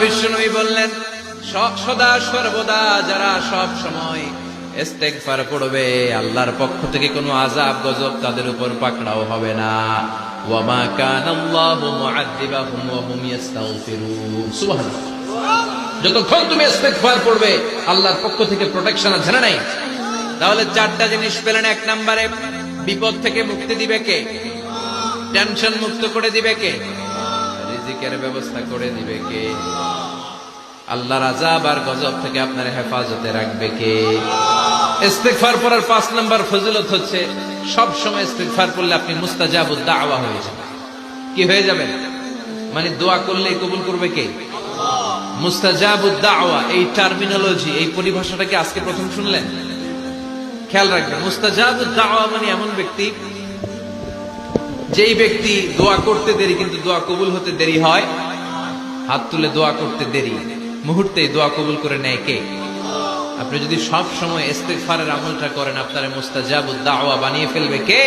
বিশ্বনবী বললেন, সদা সর্বদা যারা সব সময় ইস্তেগফার পড়বে, আল্লাহর পক্ষ থেকে কোনো আযাব গজব তাদের উপর পাকড়াও হবে না। ওয়া মা কানা আল্লাহু মুআযযিবাহুম ওয়া হুম ইস্তাগফিরুন। সুবহানাল্লাহ। যতক্ষণ তুমি ইস্তেগফার পড়বে, আল্লাহর পক্ষ থেকে প্রোটেকশন আছে না নাই? তাহলে চারটা জিনিস পেলেন। এক নম্বরে, বিপদ থেকে মুক্তি দিবে কে? টেনশন মুক্ত করে দিবে কে? রিজিকের ব্যবস্থা করে দিবে কে? আল্লাহর আযাব আর গজব থেকে আপনার হেফাজতে রাখবে কে? ইস্তিগফার পড়ার 5 নাম্বার ফজিলত হচ্ছে, সব সময় ইস্তিগফার পড়লে আপনি মুস্তাজাবুদ দাওয়া হয়ে যাবেন। কি হয়ে যাবেন? মানে দোয়া করলে কবুল করবে কে? মুস্তাজাবুদ দাওয়া, এই টার্মিনোলজি, এই পরিভাষাটা কি আজকে প্রথম শুনলেন? খেয়াল রাখবেন, মুস্তাজাবুদ দাওয়া মানে এমন ব্যক্তি, যেই ব্যক্তি দোয়া করতে দেরি কিন্তু দোয়া কবুল হতে দেরি হয়। হাত তুলে দোয়া করতে দেরি, মুহূর্তেই দোয়া কবুল করে নেয় কে? আপনি যদি সব সময় ইস্তিগফারের আমলটা করেন, আপনার মুস্তাজাবুদ দাওয়া বানিয়ে ফেলবে কে?